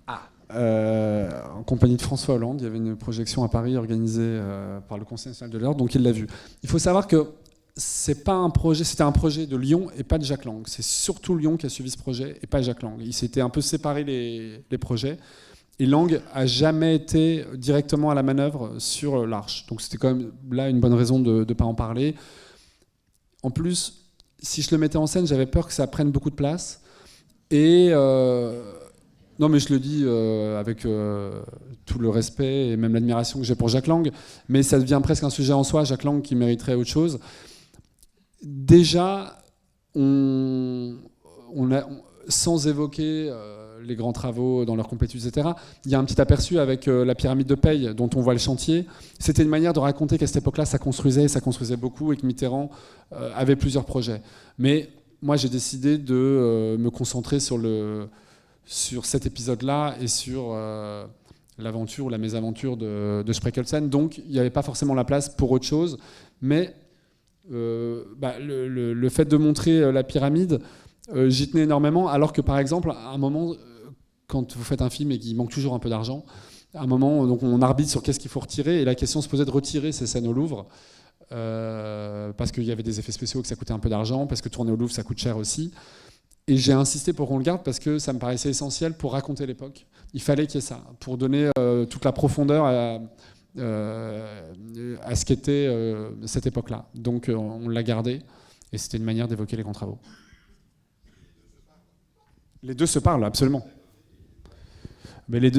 En compagnie de François Hollande. Il y avait une projection à Paris organisée par le Conseil national de l'art, donc il l'a vu. Il faut savoir que c'était un projet de Lyon et pas de Jack Lang. C'est surtout Lyon qui a suivi ce projet et pas Jack Lang. Ils s'étaient un peu séparés les projets. Et Lang a jamais été directement à la manœuvre sur l'Arche. Donc c'était quand même là une bonne raison de ne pas en parler. En plus, si je le mettais en scène, j'avais peur que ça prenne beaucoup de place. Et non, mais je le dis avec tout le respect et même l'admiration que j'ai pour Jack Lang, mais ça devient presque un sujet en soi, Jack Lang qui mériterait autre chose. Déjà, sans évoquer les grands travaux dans leur complétude, etc., il y a un petit aperçu avec la pyramide de Paye dont on voit le chantier. C'était une manière de raconter qu'à cette époque-là, ça construisait beaucoup, et que Mitterrand avait plusieurs projets. Mais moi, j'ai décidé de me concentrer sur cet épisode-là et sur l'aventure ou la mésaventure de Spreckelsen. Donc, il n'y avait pas forcément la place pour autre chose. Mais le fait de montrer la pyramide, j'y tenais énormément, alors que, par exemple, à un moment, quand vous faites un film et qu'il manque toujours un peu d'argent, à un moment, donc, on arbitre sur qu'est-ce qu'il faut retirer, et la question se posait de retirer ces scènes au Louvre, parce qu'il y avait des effets spéciaux, que ça coûtait un peu d'argent, parce que tourner au Louvre, ça coûte cher aussi. Et j'ai insisté pour qu'on le garde parce que ça me paraissait essentiel pour raconter l'époque. Il fallait qu'il y ait ça, pour donner toute la profondeur à ce qu'était cette époque-là. Donc on l'a gardé, et c'était une manière d'évoquer les grands travaux. Les deux se parlent, absolument. Mais les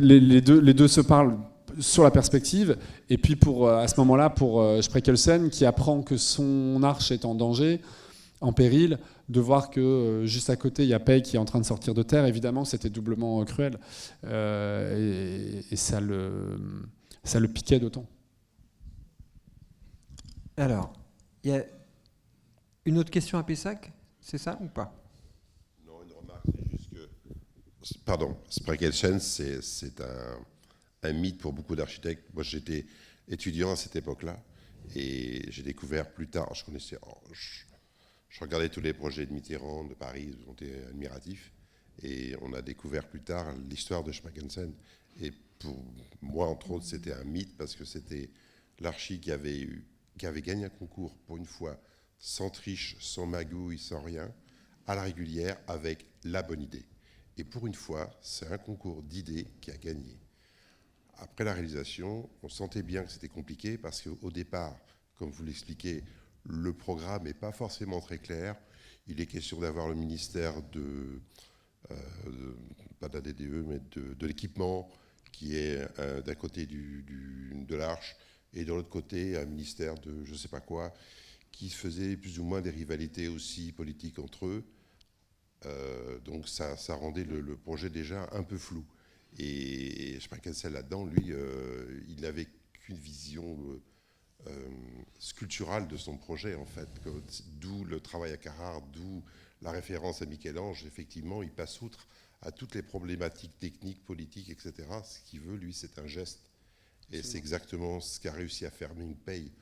deux se parlent sur la perspective, et puis à ce moment-là, pour Spreckelsen, qui apprend que son arche est en danger, en péril, de voir que juste à côté, il y a Paye qui est en train de sortir de terre. Évidemment, c'était doublement cruel. Et ça le piquait d'autant. Alors, il y a une autre question à Pessac, c'est ça ou pas ? Non, une remarque, c'est juste que... Pardon, Spreckelsen, c'est un mythe pour beaucoup d'architectes. Moi, j'étais étudiant à cette époque-là, et j'ai découvert plus tard, je regardais tous les projets de Mitterrand, de Paris, ils ont été admiratifs, et on a découvert plus tard l'histoire de Spreckelsen. Et pour moi, entre autres, c'était un mythe, parce que c'était l'archi qui avait gagné un concours, pour une fois, sans triche, sans magouille, sans rien, à la régulière, avec la bonne idée. Et pour une fois, c'est un concours d'idées qui a gagné. Après la réalisation, on sentait bien que c'était compliqué, parce qu'au départ, comme vous l'expliquez, le programme n'est pas forcément très clair. Il est question d'avoir le ministère pas de la DDE, mais de l'équipement, qui est d'un côté de l'Arche, et de l'autre côté, un ministère de je ne sais pas quoi, qui faisait plus ou moins des rivalités aussi politiques entre eux. Donc ça rendait le projet déjà un peu flou. Et Spreckelsen, là-dedans, lui, il n'avait qu'une vision... sculptural de son projet, en fait, d'où le travail à Carrare, d'où la référence à Michel-Ange. Effectivement, il passe outre à toutes les problématiques techniques, politiques, etc. Ce qu'il veut, lui, c'est un geste. Et c'est exactement ce qu'a réussi à faire Ming Pei.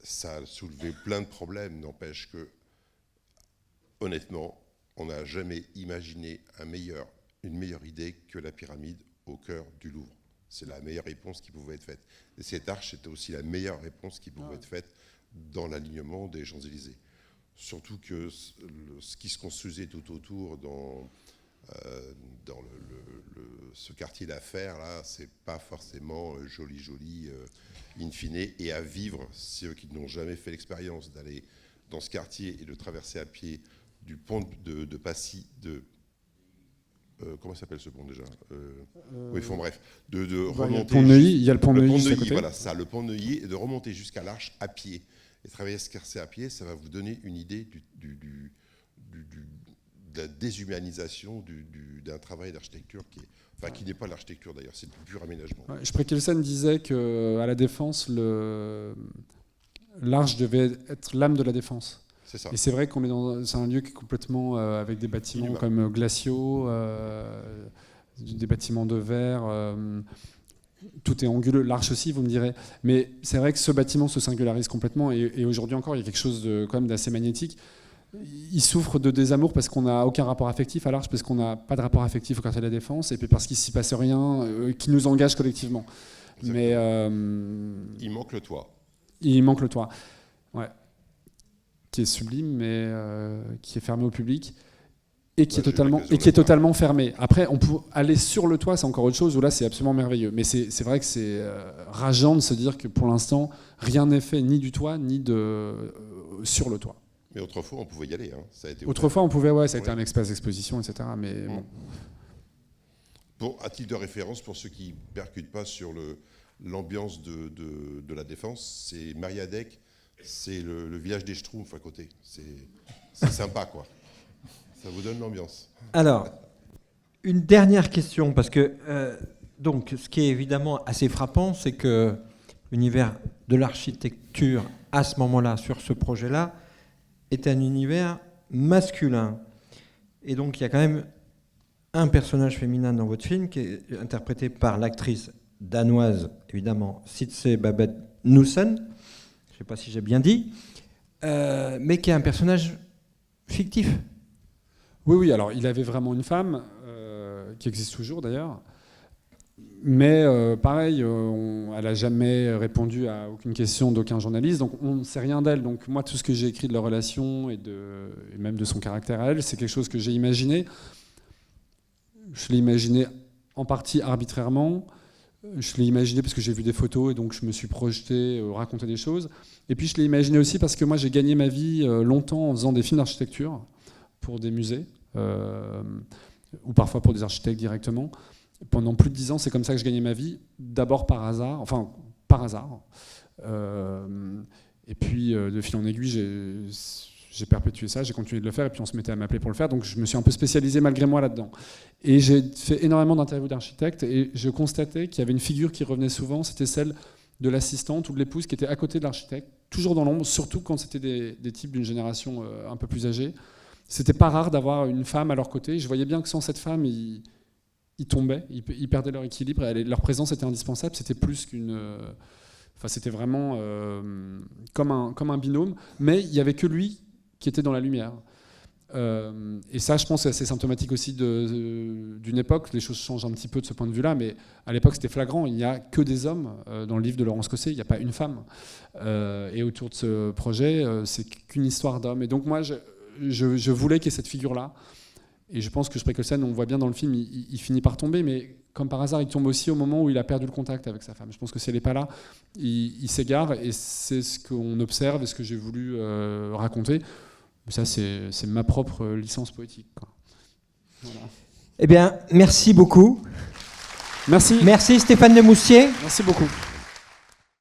Ça a soulevé plein de problèmes, n'empêche que honnêtement, on n'a jamais imaginé une meilleure idée que la pyramide au cœur du Louvre. C'est la meilleure réponse qui pouvait être faite. Et cette arche, c'était aussi la meilleure réponse qui pouvait être faite dans l'alignement des Champs-Élysées. Surtout que ce qui se construisait tout autour dans ce quartier d'affaires, là, c'est pas forcément joli, in fine. Et à vivre, ceux qui n'ont jamais fait l'expérience d'aller dans ce quartier et de traverser à pied du pont de Passy, comment s'appelle ce pont déjà Oui, enfin bref, de remonter. Il y a le pont de Neuilly. Voilà, ça, le pont de Neuilly, et de remonter jusqu'à l'Arche à pied. Et travailler ce quartier à pied, ça va vous donner une idée de la déshumanisation d'un travail d'architecture qui n'est pas l'architecture d'ailleurs, c'est le pur aménagement. Ouais, Sprekelsen disait qu'à la Défense, l'Arche devait être l'âme de la Défense. C'est ça. Et c'est vrai c'est un lieu qui est complètement avec des bâtiments inhumain, comme glaciaux, des bâtiments de verre. Tout est anguleux, l'arche aussi, vous me direz. Mais c'est vrai que ce bâtiment se singularise complètement. Et aujourd'hui encore, il y a quelque chose quand même d'assez magnétique. Il souffre de désamour parce qu'on n'a aucun rapport affectif à l'Arche, parce qu'on n'a pas de rapport affectif au quartier de la Défense, et puis parce qu'il ne s'y passe rien qui nous engage collectivement. Exactement. Mais il manque le toit. Il manque le toit, ouais. Qui est sublime, mais qui est fermé au public. Et qui est totalement fermé. Après, on peut aller sur le toit, c'est encore autre chose, où là, c'est absolument merveilleux. Mais c'est vrai que c'est rageant de se dire que pour l'instant, rien n'est fait ni du toit, ni sur le toit. Mais autrefois, on pouvait y aller. Hein. Ça a été autrefois, on pouvait, ça a été un espace d'exposition, etc. Mais bon. À titre de référence, pour ceux qui ne percutent pas sur l'ambiance de la Défense, c'est Mariadec, c'est le village des Schtroumpfs à côté. C'est sympa, quoi. Ça vous donne l'ambiance. Alors, une dernière question, parce que donc, ce qui est évidemment assez frappant, c'est que l'univers de l'architecture, à ce moment-là, sur ce projet-là, est un univers masculin. Et donc, il y a quand même un personnage féminin dans votre film qui est interprété par l'actrice danoise, évidemment, Sitze Babett Knudsen, je ne sais pas si j'ai bien dit, mais qui est un personnage fictif. Oui, alors il avait vraiment une femme, qui existe toujours d'ailleurs, mais pareil, elle n'a jamais répondu à aucune question d'aucun journaliste, donc on ne sait rien d'elle. Donc moi, tout ce que j'ai écrit de leur relation et même de son caractère à elle, c'est quelque chose que j'ai imaginé. Je l'ai imaginé en partie arbitrairement, je l'ai imaginé parce que j'ai vu des photos et donc je me suis projeté, raconter des choses. Et puis je l'ai imaginé aussi parce que moi j'ai gagné ma vie longtemps en faisant des films d'architecture pour des musées, ou parfois pour des architectes directement. Pendant plus de 10 ans, c'est comme ça que je gagnais ma vie, d'abord par hasard, et puis de fil en aiguille, j'ai perpétué ça, j'ai continué de le faire, et puis on se mettait à m'appeler pour le faire, donc je me suis un peu spécialisé malgré moi là-dedans. Et j'ai fait énormément d'interviews d'architectes, et je constatais qu'il y avait une figure qui revenait souvent, c'était celle de l'assistante ou de l'épouse qui était à côté de l'architecte, toujours dans l'ombre, surtout quand c'était des types d'une génération un peu plus âgée. C'était pas rare d'avoir une femme à leur côté. Je voyais bien que sans cette femme, ils tombaient, ils perdaient leur équilibre. Et leur présence était indispensable. C'était plus qu'une... c'était vraiment comme un binôme. Mais il n'y avait que lui qui était dans la lumière. Et ça, je pense, c'est assez symptomatique aussi d'une époque. Les choses changent un petit peu de ce point de vue-là. Mais à l'époque, c'était flagrant. Il n'y a que des hommes. Dans le livre de Laurence Cosset, il n'y a pas une femme. Et autour de ce projet, c'est qu'une histoire d'hommes. Et donc moi, je voulais qu'il y ait cette figure-là. Et je pense que Sprekelsen, on voit bien dans le film, il finit par tomber, mais comme par hasard, il tombe aussi au moment où il a perdu le contact avec sa femme. Je pense que si elle n'est pas là, il s'égare, et c'est ce qu'on observe et ce que j'ai voulu raconter. Mais ça, c'est ma propre licence poétique, quoi. Voilà. Eh bien, merci beaucoup. Merci. Merci Stéphane Demoustier. Merci beaucoup.